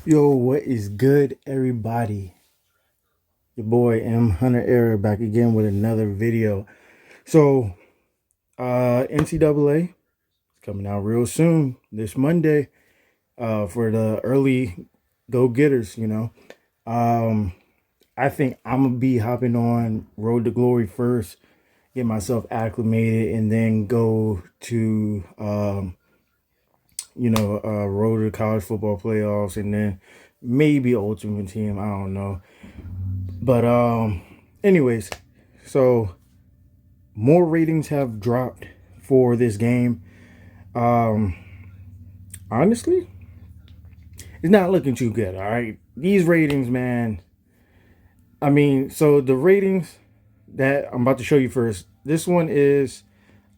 Yo, what is good, everybody? Your boy MHunterEra back again with another video. So, NCAA is coming out real soon this Monday. For the early go-getters. Um, I think I'm gonna be hopping on Road to Glory first, get myself acclimated, and then go to Road to College Football Playoffs, and then maybe Ultimate Team. I don't know. But anyways, so more ratings have dropped for this game. Um, Honestly, it's not looking too good. All right, these ratings, man. I mean, so the ratings that I'm about to show you first. This one is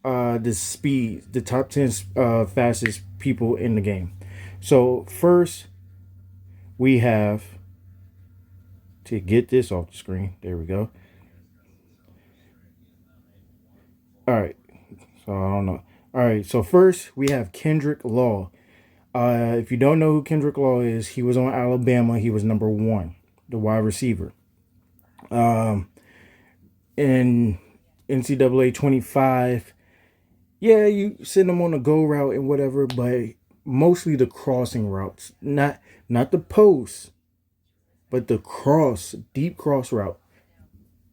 the speed, the top 10 fastest people in the game. So first we have to get this off the screen. There we go. All right. So I don't know. All right. So first we have Kendrick Law. If you don't know who Kendrick Law is, he was on Alabama. He was number one, the wide receiver. Um, in NCAA 25, yeah, you send him on a go route and whatever, but mostly the crossing routes, not the post, but the deep cross route,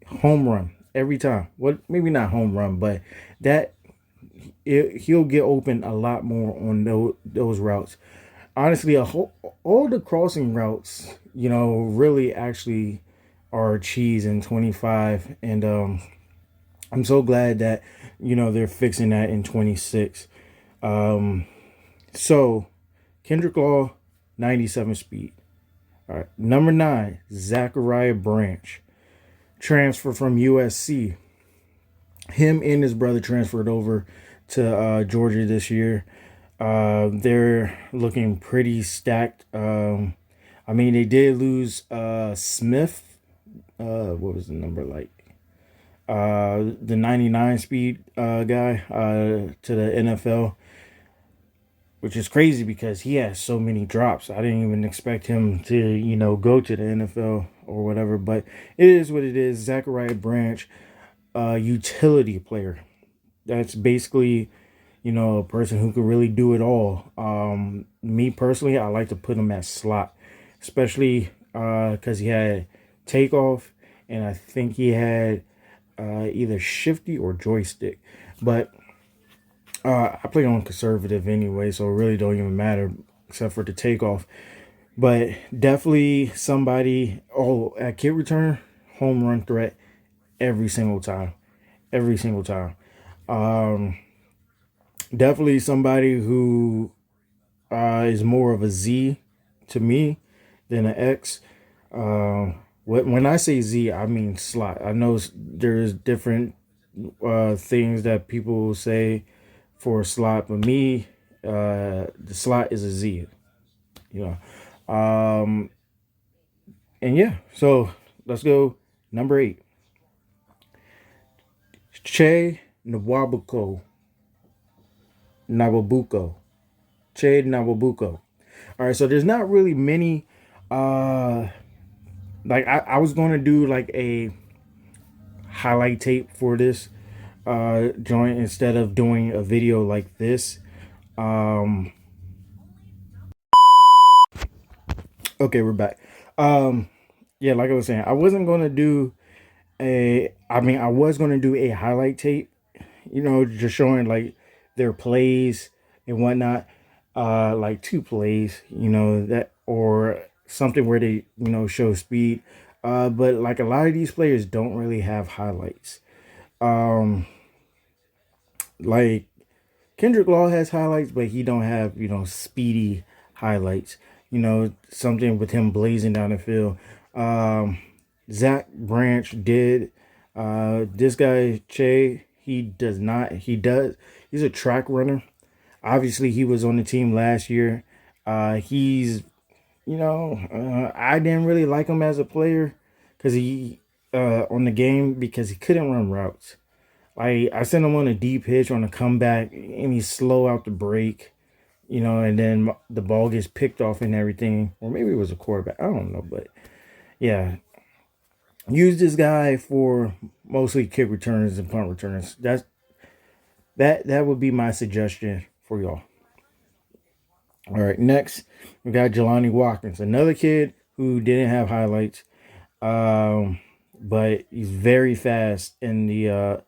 home run every time. What maybe not home run, but that he'll get open a lot more on those routes. Honestly, all the crossing routes, really actually are cheese in 25, and I'm so glad that they're fixing that in 26. Um, so Kendrick Law, 97 speed. All right, number 9, Zachariah Branch, transfer from USC. Him and his brother transferred over to Georgia this year. They're looking pretty stacked. I mean, they did lose Smith. What was the number like? The 99 speed guy to the NFL, which is crazy because he has so many drops. I didn't even expect him to, go to the NFL or whatever. But it is what it is. Zachariah Branch, utility player. That's basically a person who could really do it all. Me personally, I like to put him at slot, especially because he had takeoff, and I think he had either shifty or joystick. But I play on conservative anyway, so it really don't even matter except for the takeoff. But definitely somebody. Oh, at kick return, home run threat every single time, every single time. Um, Definitely somebody who is more of a Z to me than an X. When I say Z, I mean slot. I know there's different things that people say for a slot, but me, the slot is a Z. You know, and yeah. So let's go number 8, Che Nwabuko Nawabuko. Che Nawabuko. All right, so there's not really many. Uh, like I was going to do like a highlight tape for this joint instead of doing a video like this. Um, okay, we're back. Yeah, like I was saying, I wasn't going to do I was going to do a highlight tape, just showing like their plays and whatnot, like 2 plays, that or something where they show speed. But like a lot of these players don't really have highlights. Um, like Kendrick Law has highlights, but he don't have speedy highlights. Something with him blazing down the field. Um, Zach Branch did. This guy Che, he does not. He does. He's a track runner. Obviously, he was on the team last year. He's I didn't really like him as a player because he on the game because he couldn't run routes. Like I sent him on a deep hitch on a comeback, and he's slow out the break. and then the ball gets picked off and everything, or maybe it was a quarterback. I don't know, but yeah, use this guy for mostly kick returners and punt returners. That would be my suggestion for y'all. All right, next we got Jelani Watkins, another kid who didn't have highlights, but he's very fast in the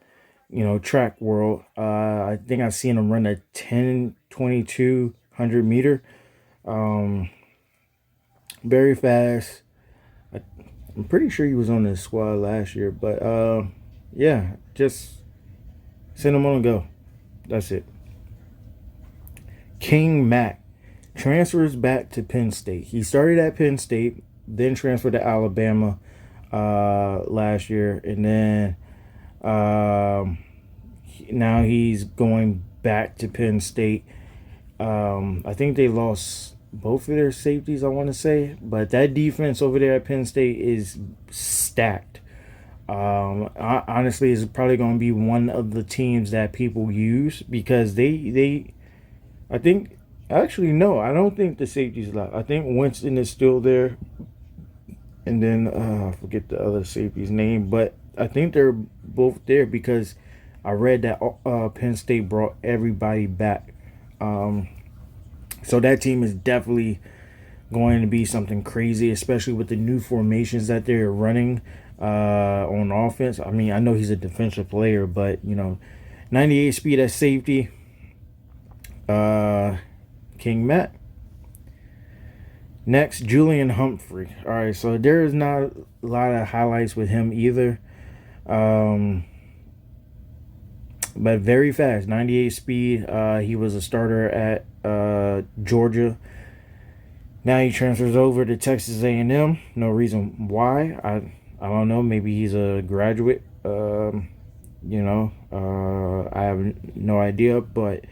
track world. I think I've seen him run a 10-22-100 meter. Very fast. I'm pretty sure he was on the squad last year, but yeah, just send him on and go. That's it. King Mack transfers back to Penn State. He started at Penn State, then transferred to Alabama last year, and then now he's going back to Penn State. I think they lost both of their safeties, I want to say, but that defense over there at Penn State is stacked. Honestly, it's probably going to be one of the teams that people use because I think, actually, no, I don't think the safety's left. I think Winston is still there. And then, I forget the other safety's name, but I think they're both there because I read that Penn State brought everybody back. So that team is definitely going to be something crazy, especially with the new formations that they're running on offense. I mean, I know he's a defensive player, but 98 speed at safety. King Matt. Next, Julian Humphrey. All right, so there is not a lot of highlights with him either, but very fast. 98 speed. He was a starter at Georgia. Now he transfers over to Texas A&M. No reason why. I don't know. Maybe he's a graduate. I have no idea. But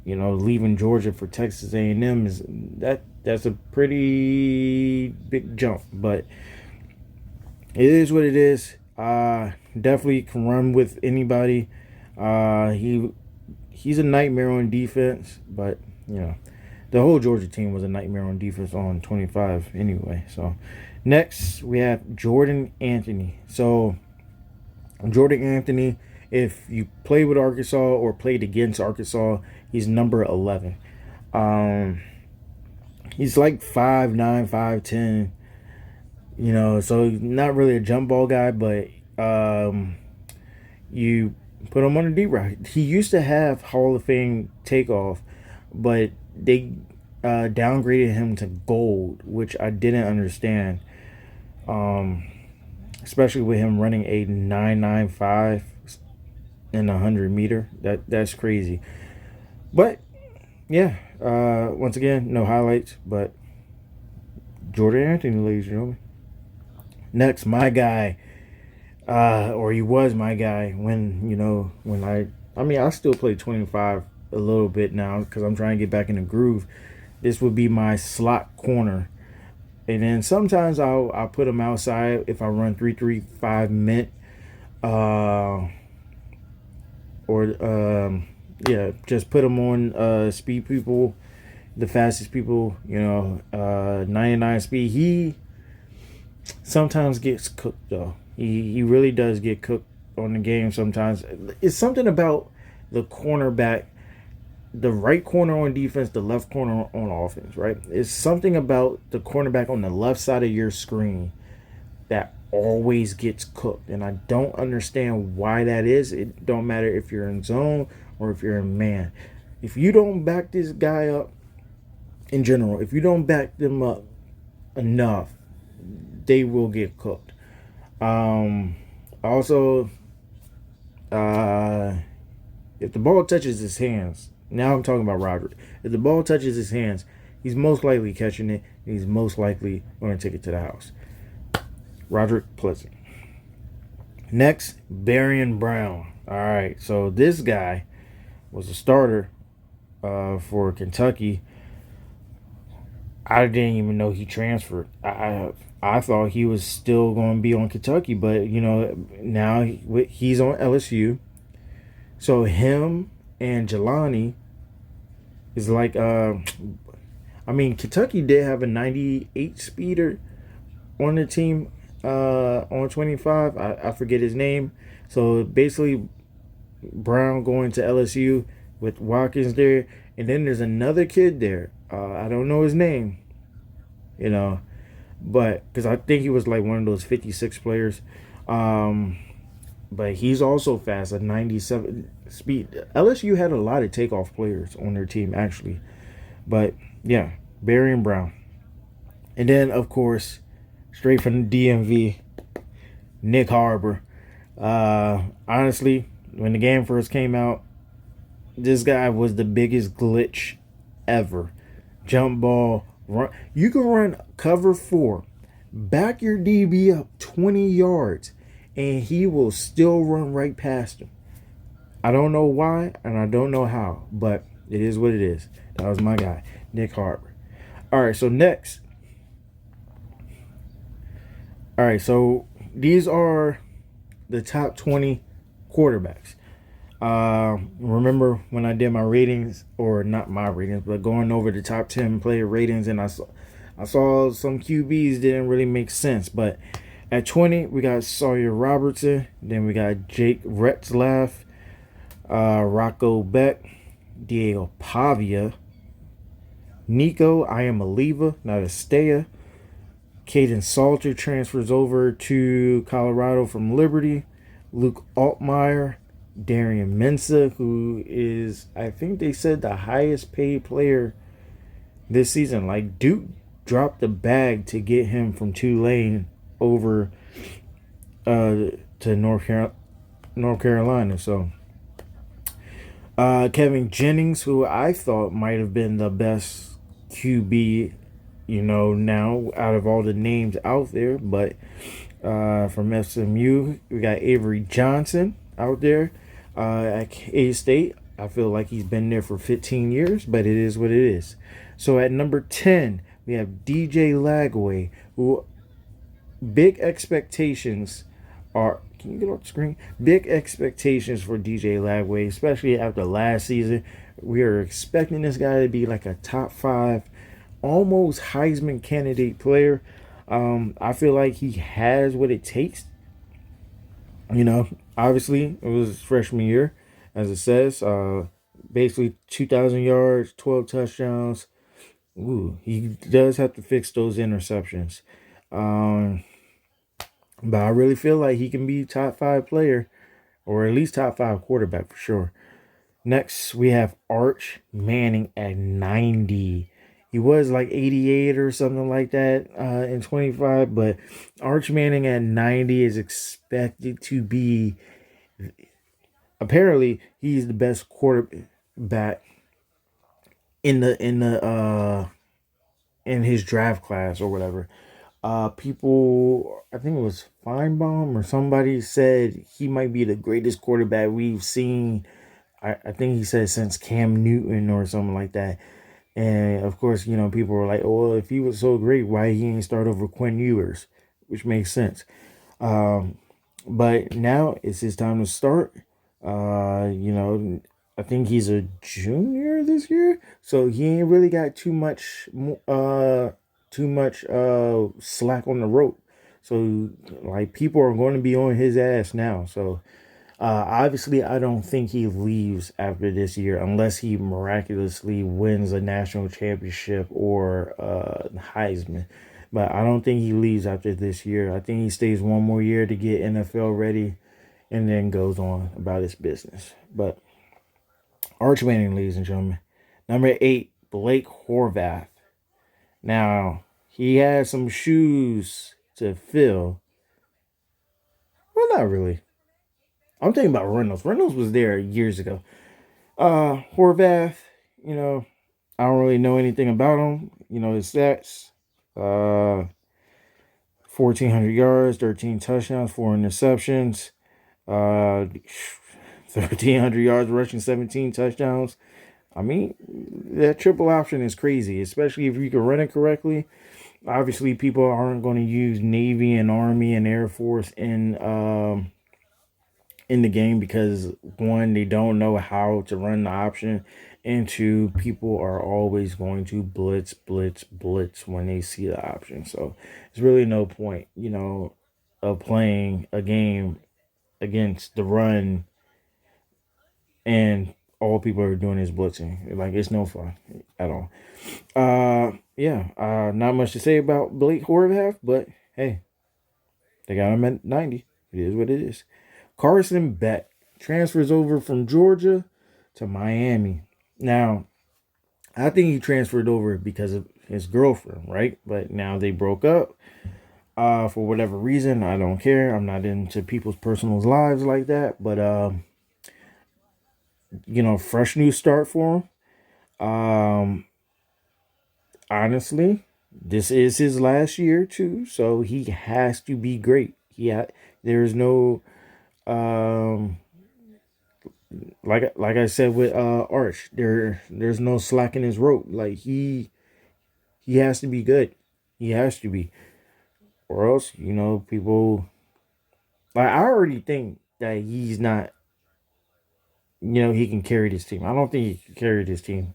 leaving Georgia for Texas A&M that's a pretty big jump. But it is what it is. Definitely can run with anybody. He's a nightmare on defense, but the whole Georgia team was a nightmare on defense on 25 anyway. So next we have Jordan Anthony. So Jordan Anthony, if you play with Arkansas or played against Arkansas, he's number 11. He's like 5'9", 5'10", so he's not really a jump ball guy, but you put him on a deep route. He used to have Hall of Fame takeoff, but they downgraded him to gold, which I didn't understand. Especially with him running a 9.95 in 100 meter. That's crazy. But yeah, once again, no highlights, but Jordan Anthony, ladies and gentlemen. Next, my guy, or he was my guy when I still play 25 a little bit now because I'm trying to get back in the groove. This would be my slot corner. And then sometimes I'll put him outside if I run 3-3-5 mint. Just put him on speed people, the fastest people, 99 speed. He sometimes gets cooked though. He really does get cooked on the game sometimes. It's something about the cornerback, the right corner on defense, the left corner on offense, right? It's something about the cornerback on the left side of your screen that always gets cooked. And I don't understand why that is. It don't matter if you're in zone or if you're in man. If you don't back this guy up, in general, if you don't back them up enough, they will get cooked. Also, if the ball touches his hands, now I'm talking about Roderick. If the ball touches his hands, he's most likely catching it. He's most likely going to take it to the house. Roderick Pleasant. Next, Barian Brown. All right, so this guy was a starter for Kentucky. I didn't even know he transferred. I thought he was still going to be on Kentucky, but now he's on LSU. So him and Jelani It's like I mean, Kentucky did have a 98 speeder on the team on 25. I forget his name. So basically, Brown going to LSU with Watkins there, and then there's another kid there. I don't know his name, you know, but because I think he was like one of those 56 players. Um, but he's also fast, a 97 speed. LSU had a lot of takeoff players on their team actually, but yeah, Barry and Brown, and then of course, straight from the DMV, Nick Harbor. Honestly, when the game first came out, this guy was the biggest glitch ever. Jump ball, run. You can run cover four, back your DB up 20 yards, and he will still run right past him. I don't know why, and I don't know how, but it is what it is. That was my guy, Nick Harbor. All right, so next. All right, so these are the top 20 quarterbacks. Remember when I did my ratings, or not my ratings, but going over the top 10 player ratings, and I saw some QBs didn't really make sense. But at 20, we got Sawyer Robertson. Then we got Jake Retzlaff, Rocco Beck, Diego Pavia, Nico Iamaleava, not Estea. Caden Salter transfers over to Colorado from Liberty. Luke Altmaier, Darian Mensa, who is, I think they said, the highest paid player this season. Like, Duke dropped the bag to get him from Tulane over to North Carolina. So, Kevin Jennings, who I thought might have been the best QB, now out of all the names out there, but from SMU, we got Avery Johnson out there at K State. I feel like he's been there for 15 years, but it is what it is. So at number 10, we have DJ Lagway, who big expectations are. Can you get off the screen? Big expectations for DJ Lagway, especially after last season. We are expecting this guy to be like a top 5, almost Heisman candidate player. I feel like he has what it takes. Obviously, it was his freshman year, as it says. Basically, 2,000 yards, 12 touchdowns. Ooh, he does have to fix those interceptions. Um, but I really feel like he can be top 5 player, or at least top 5 quarterback for sure. Next, we have Arch Manning at 90. He was like 88 or something like that in 25, but Arch Manning at 90 is expected to be. Apparently, he's the best quarterback in his draft class or whatever. People, I think it was Feinbaum or somebody said he might be the greatest quarterback we've seen. I think he said since Cam Newton or something like that. And of course, people were like, "Oh, well, if he was so great, why he ain't start over Quinn Ewers?" Which makes sense. But now it's his time to start. I think he's a junior this year, so he ain't really got too much slack on the rope. So like people are going to be on his ass now. So obviously, I don't think he leaves after this year unless he miraculously wins a national championship or Heisman. But I don't think he leaves after this year. I think he stays one more year to get NFL ready and then goes on about his business. But Arch Manning, ladies and gentlemen. Number 8, Blake Horvath. Now, he has some shoes to fill. Well, not really. I'm thinking about Reynolds. Reynolds was there years ago. Horvath, I don't really know anything about him. His stats. 1,400 yards, 13 touchdowns, 4 interceptions. 1,300 yards rushing, 17 touchdowns. I mean, that triple option is crazy, especially if you can run it correctly. Obviously, people aren't going to use Navy and Army and Air Force in the game because, one, they don't know how to run the option, And two, people are always going to blitz, blitz, blitz when they see the option. So there's really no point, of playing a game against the run and all people are doing is blitzing. Like, it's no fun at all. Yeah. Not much to say about Blake Horvath, but hey, they got him at 90. It is what it is. Carson Beck transfers over from Georgia to Miami. Now, I think he transferred over because of his girlfriend, right? But now they broke up. For whatever reason, I don't care. I'm not into people's personal lives like that. But fresh new start for him. Honestly, this is his last year too, so he has to be great. There's no um like I said with Arch, there's no slack in his rope. Like he has to be good. He has to be. Or else, people like I already think that he's not, he can carry this team. I don't think he can carry this team.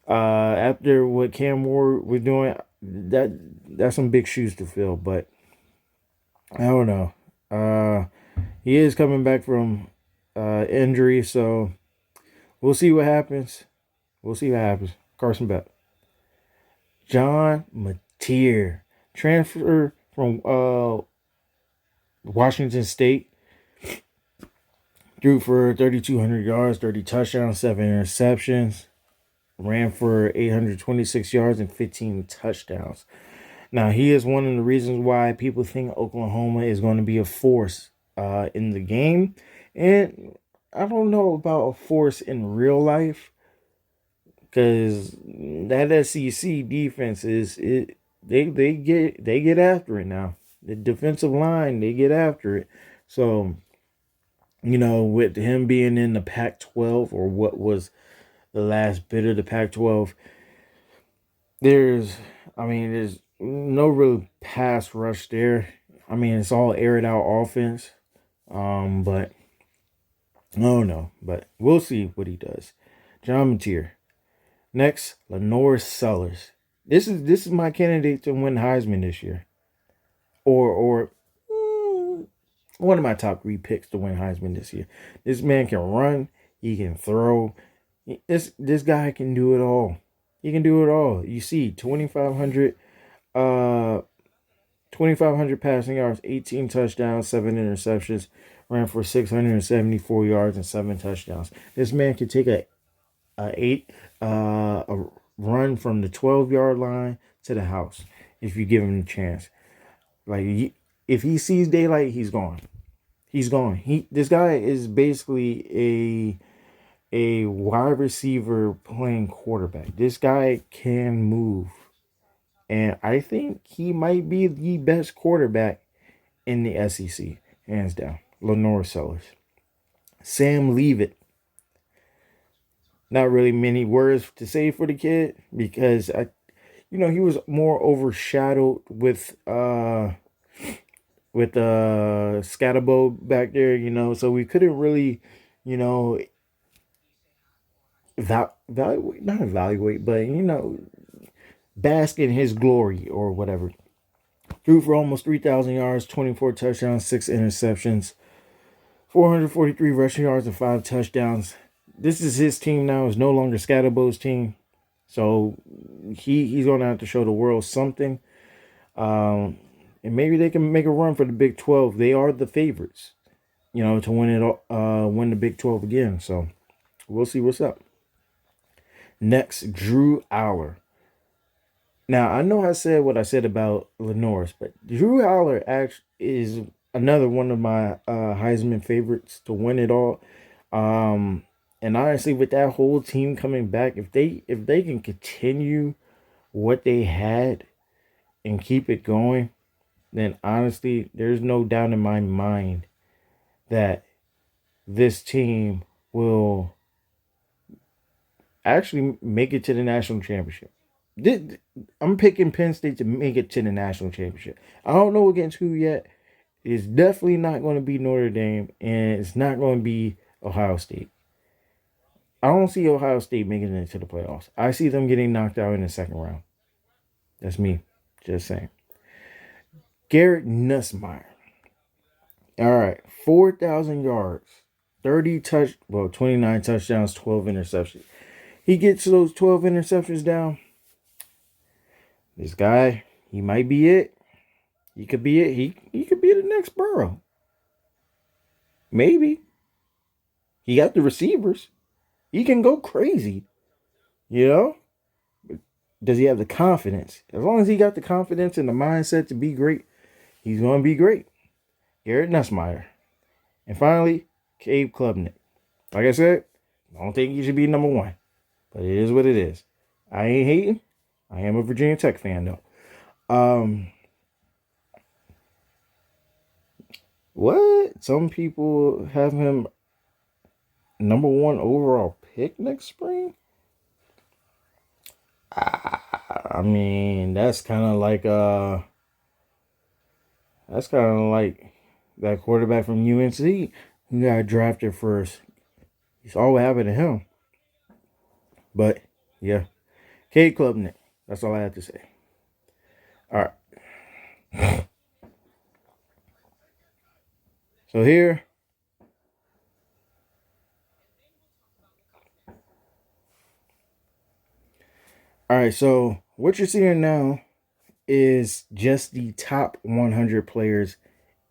After what Cam Ward was doing, that's some big shoes to fill, but I don't know. He is coming back from injury, so we'll see what happens. We'll see what happens. Carson Beck. John Mateer, transfer from Washington State. Threw for 3,200 yards, 30 touchdowns, 7 interceptions. Ran for 826 yards and 15 touchdowns. Now, he is one of the reasons why people think Oklahoma is going to be a force in the game. And I don't know about a force in real life, because that SEC defense they get after it now. The defensive line, they get after it. So, with him being in the Pac-12, or what was the last bit of the Pac-12, there's no real pass rush there. It's all aired out offense. But I don't know. But we'll see what he does. John Mateer. Next, Lenore Sellers. This is my candidate to win Heisman this year. Or one of my top 3 picks to win Heisman this year. This man can run, he can throw. This guy can do it all. He can do it all. You see, 2,500 passing yards, 18 touchdowns, 7 interceptions, ran for 674 yards and 7 touchdowns. This man can take a run from the 12-yard line to the house if you give him the chance. Like, if he sees daylight, he's gone. He's gone. This guy is basically a wide receiver playing quarterback. This guy can move. And I think he might be the best quarterback in the SEC, hands down. Lenore Sellers. Sam Leavitt. Not really many words to say for the kid, because he was more overshadowed with Scatterbo back there, so we couldn't really, evaluate, not evaluate, but bask in his glory or whatever. Threw for almost 3,000 yards, 24 touchdowns, 6 interceptions, 443 rushing yards, and 5 touchdowns. This is his team now. It's no longer Scatterbo's team. So he's going to have to show the world something. And maybe they can make a run for the Big 12. They are the favorites, to win the Big 12 again. So we'll see what's up. Next, Drew Aller. Now, I know I said what I said about Lenore's, but Drew Aller actually is another one of my Heisman favorites to win it all. And honestly, with that whole team coming back, if they can continue what they had and keep it going, then honestly, there's no doubt in my mind that this team will actually make it to the national championship. I'm picking Penn State to make it to the national championship. I don't know against who yet. It's definitely not going to be Notre Dame, and it's not going to be Ohio State. I don't see Ohio State making it into the playoffs. I see them getting knocked out in the second round. That's me. Just saying. Garrett Nussmeier. All right. 4,000 yards. 29 touchdowns, 12 interceptions. He gets those 12 interceptions down. This guy, he might be it. He could be it. He could be the next Burrow. Maybe. He got the receivers. He can go crazy. You know? Does he have the confidence? As long as he got the confidence and the mindset to be great, he's going to be great. Garrett Nussmeier. And finally, Cade Klubnik. Like I said, I don't think he should be number one. But it is what it is. I ain't hating. I am a Virginia Tech fan, though. What? Some people have him number one overall pick next spring? I mean, that's kind of like that quarterback from UNC who got drafted first. It's all what happened to him. But yeah, Cade Klubnik. That's all I have to say. All right. So here. All right. So what you're seeing now is just the top 100 players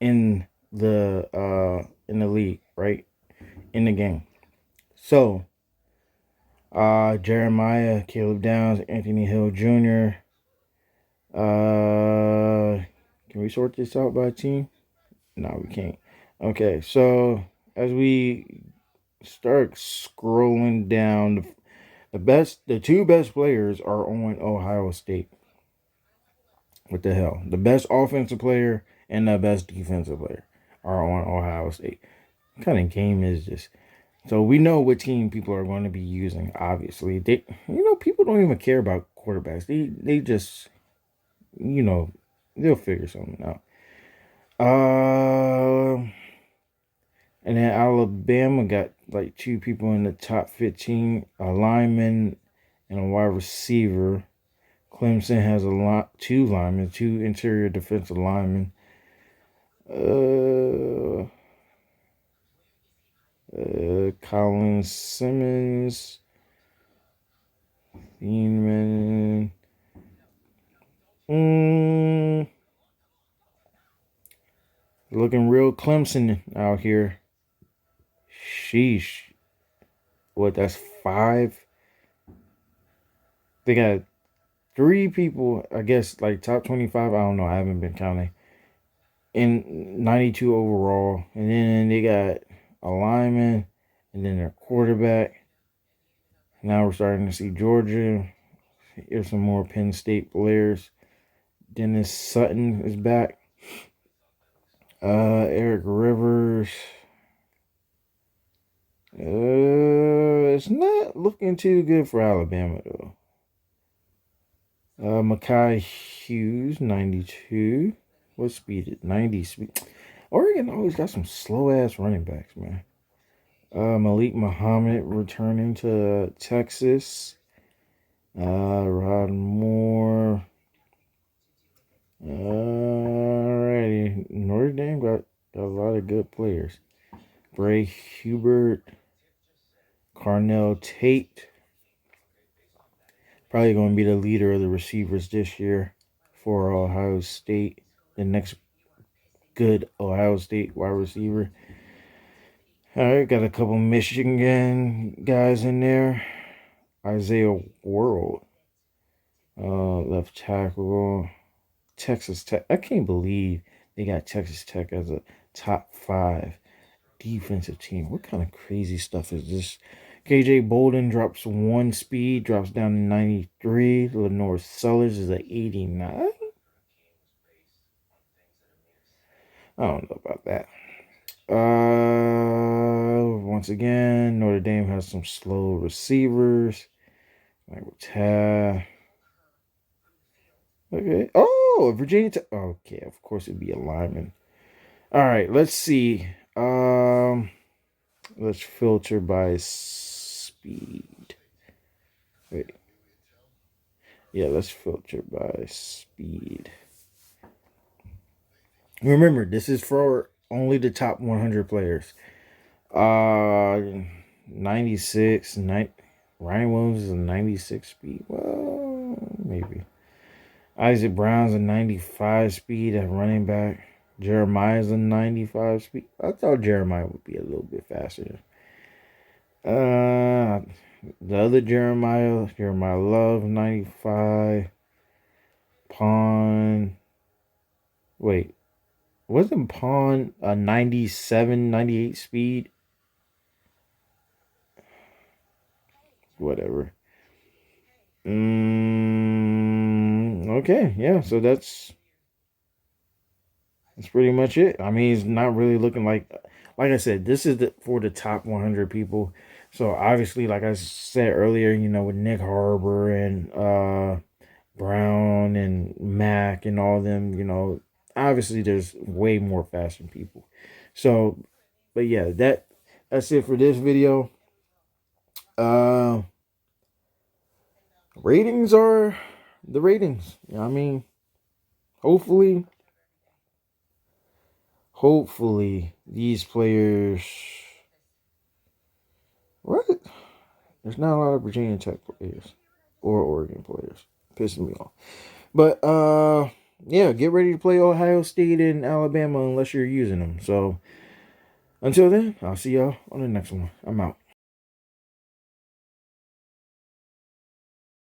in the league, right? In the game. So Jeremiah, Caleb Downs, Anthony Hill Jr. Can we sort this out by team? No, we can't. Okay, so as we start scrolling down, the two best players are on Ohio State. What the hell? The best offensive player and the best defensive player are on Ohio State. What kind of game is this? So we know what team people are going to be using. Obviously, people don't even care about quarterbacks. They just, they'll figure something out. And then Alabama got like two people in the top 15, a lineman and a wide receiver. Clemson has two linemen, two interior defensive linemen. Colin Simmons, Thieneman. Looking real Clemson out here. Sheesh. What, that's 5? They got 3 people, I guess, like top 25. I don't know. I haven't been counting. In 92 overall. And then they got a lineman. And then their quarterback. Now we're starting to see Georgia. Here's some more Penn State players. Dennis Sutton is back. Eric Rivers. It's not looking too good for Alabama, though. Makai Hughes, 92. What speed is 90 speed? Oregon always got some slow-ass running backs, man. Malik Muhammad returning to Texas. Rod Moore. Alrighty. Notre Dame got a lot of good players. Bray Hubert. Carnell Tate. Probably going to be the leader of the receivers this year for Ohio State. The next good Ohio State wide receiver. All right, got a couple Michigan guys in there. Isaiah World. Left tackle. Texas Tech. I can't believe they got Texas Tech as a top 5 defensive team. What kind of crazy stuff is this? KJ Bolden drops 1 speed, drops down to 93. Lenore Sellers is at 89. I don't know about that. Once again, Notre Dame has some slow receivers. Michael Taft. Okay. Oh, Virginia Tech. Okay, of course it'd be a lineman. All right, let's see. Let's filter by speed. Wait. Yeah, let's filter by speed. Remember, this is for only the top 100 players. 96, Ryan Williams is a 96 speed. Well, maybe. Isaac Brown's a 95 speed at running back. Jeremiah's a 95 speed. I thought Jeremiah would be a little bit faster. The other Jeremiah Love, 95. Pawn. Wait. Wasn't Pawn a 97, 98 speed? Whatever. Okay, yeah, so that's pretty much it. I mean, it's not really looking like I said, this is for the top 100 people. So obviously, like I said earlier, with Nick Harbor and Brown and Mac and all them, obviously there's way more faster people. So, but yeah, that's it for this video. Ratings are the ratings. I mean, hopefully these players. What? There's not a lot of Virginia Tech players or Oregon players. Pissing me off. But yeah, get ready to play Ohio State and Alabama unless you're using them. So until then, I'll see y'all on the next one. I'm out.